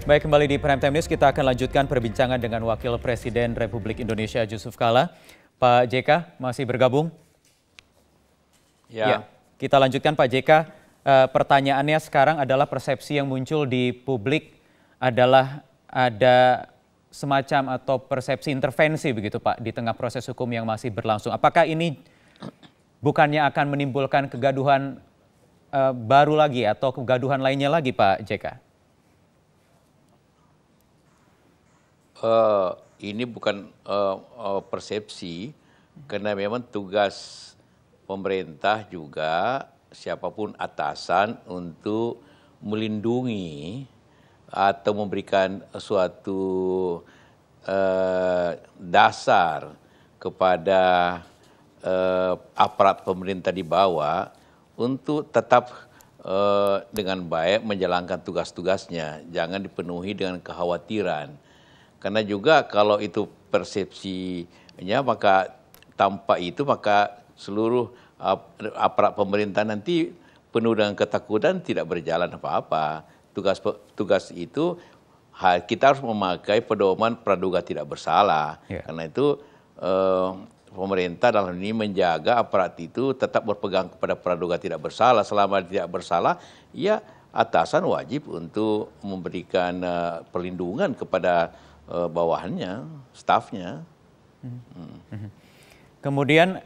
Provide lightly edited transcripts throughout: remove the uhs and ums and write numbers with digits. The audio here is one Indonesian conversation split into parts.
Baik, kembali di Prime Time News, kita akan lanjutkan perbincangan dengan Wakil Presiden Republik Indonesia Yusuf Kala. Pak JK masih bergabung? Ya, kita lanjutkan Pak JK. Pertanyaannya sekarang adalah persepsi yang muncul di publik adalah ada semacam atau persepsi intervensi begitu Pak di tengah proses hukum yang masih berlangsung. Apakah ini bukannya akan menimbulkan kegaduhan baru lagi atau kegaduhan lainnya lagi Pak JK? Ini bukan persepsi, karena memang tugas pemerintah juga siapapun atasan untuk melindungi atau memberikan suatu dasar kepada aparat pemerintah di bawah untuk tetap dengan baik menjalankan tugas-tugasnya, jangan dipenuhi dengan kekhawatiran. Karena juga kalau itu persepsinya, maka tanpa itu maka seluruh aparat pemerintah nanti penuh dengan ketakutan, tidak berjalan apa-apa. Tugas itu kita harus memakai pedoman praduga tidak bersalah. Karena itu pemerintah dalam ini menjaga aparat itu tetap berpegang kepada praduga tidak bersalah. Selama tidak bersalah, ya atasan wajib untuk memberikan perlindungan kepada bawahannya, stafnya. Kemudian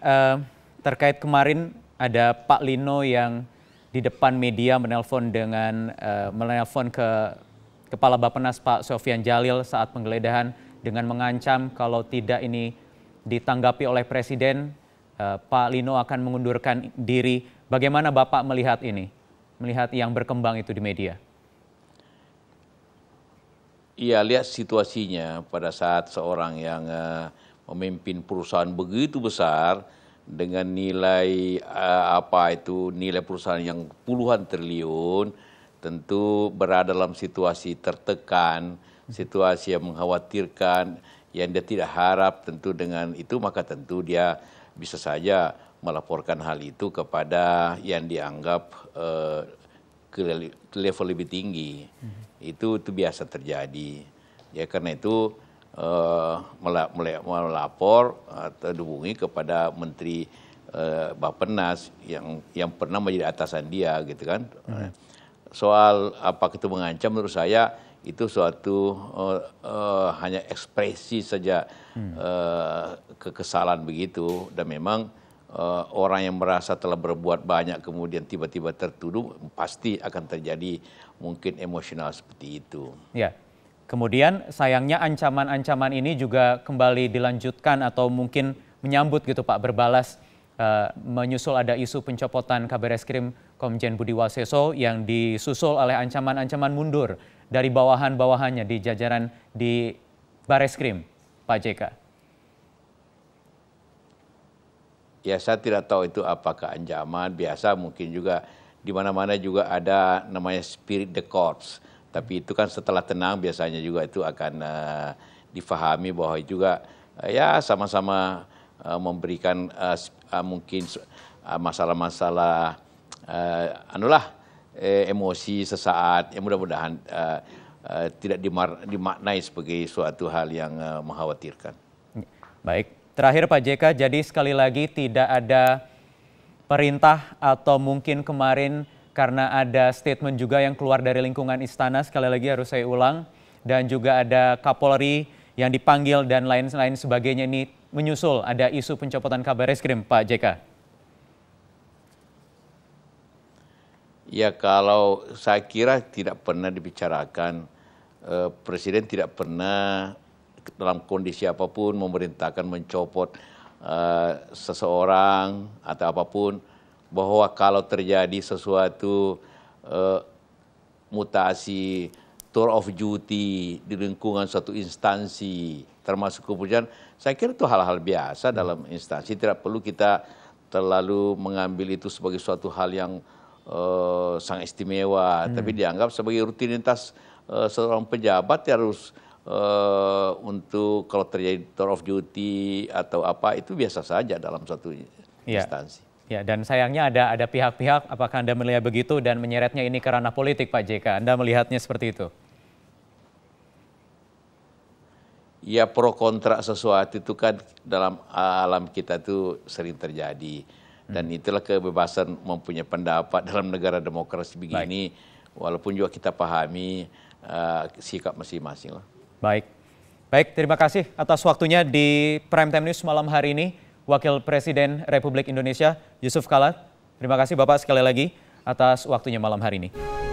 terkait kemarin ada Pak Lino yang di depan media menelpon ke Kepala Bappenas Pak Sofyan Djalil saat penggeledahan dengan mengancam kalau tidak ini ditanggapi oleh Presiden, Pak Lino akan mengundurkan diri. Bagaimana Bapak melihat ini? Melihat yang berkembang itu di media? Iya, lihat situasinya pada saat seorang yang memimpin perusahaan begitu besar dengan nilai nilai perusahaan yang puluhan triliun, tentu berada dalam situasi tertekan, situasi yang mengkhawatirkan, yang dia tidak harap. Tentu dengan itu maka tentu dia bisa saja melaporkan hal itu kepada yang dianggap ke level lebih tinggi. Itu biasa terjadi. Ya karena itu melapor atau dihubungi kepada Menteri Bappenas yang pernah menjadi atasan dia gitu kan. Soal apakah itu mengancam, menurut saya itu suatu hanya ekspresi saja kekesalan begitu, dan memang orang yang merasa telah berbuat banyak kemudian tiba-tiba tertuduh pasti akan terjadi mungkin emosional seperti itu. Ya, kemudian sayangnya ancaman-ancaman ini juga kembali dilanjutkan atau mungkin menyambut gitu Pak, berbalas menyusul ada isu pencopotan Kabar Eskrim Komjen Budi Waseso yang disusul oleh ancaman-ancaman mundur dari bawahan-bawahannya di jajaran di Bareskrim, Pak JK. Ya saya tidak tahu itu apakah ancaman, biasa mungkin juga di mana-mana juga ada namanya spirit the courts. Tapi itu kan setelah tenang biasanya juga itu akan difahami bahwa juga ya sama-sama memberikan mungkin masalah-masalah emosi sesaat, yang mudah-mudahan tidak dimaknai sebagai suatu hal yang mengkhawatirkan. Baik. Terakhir Pak JK, jadi sekali lagi tidak ada perintah atau mungkin kemarin karena ada statement juga yang keluar dari lingkungan istana, sekali lagi harus saya ulang, dan juga ada Kapolri yang dipanggil dan lain-lain sebagainya, ini menyusul ada isu pencopotan Kabar Eskrim, Pak JK. Ya kalau saya kira tidak pernah dibicarakan, Presiden tidak pernah dalam kondisi apapun memerintahkan mencopot seseorang atau apapun, bahwa kalau terjadi sesuatu mutasi tour of duty di lingkungan suatu instansi termasuk kepolisian, saya kira itu hal-hal biasa dalam instansi, tidak perlu kita terlalu mengambil itu sebagai suatu hal yang sangat istimewa, tapi dianggap sebagai rutinitas seorang pejabat harus untuk kalau terjadi tour of duty atau apa itu biasa saja dalam satu instansi. Ya, dan sayangnya ada pihak-pihak, apakah Anda melihat begitu dan menyeretnya ini ke ranah politik Pak JK? Anda melihatnya seperti itu? ya pro kontra sesuatu itu kan dalam alam kita itu sering terjadi. Dan itulah kebebasan mempunyai pendapat dalam negara demokrasi begini. Walaupun juga kita pahami sikap masing-masing. Baik. Baik, terima kasih atas waktunya di Prime Time News malam hari ini. Wakil Presiden Republik Indonesia Yusuf Kala. Terima kasih Bapak sekali lagi atas waktunya malam hari ini.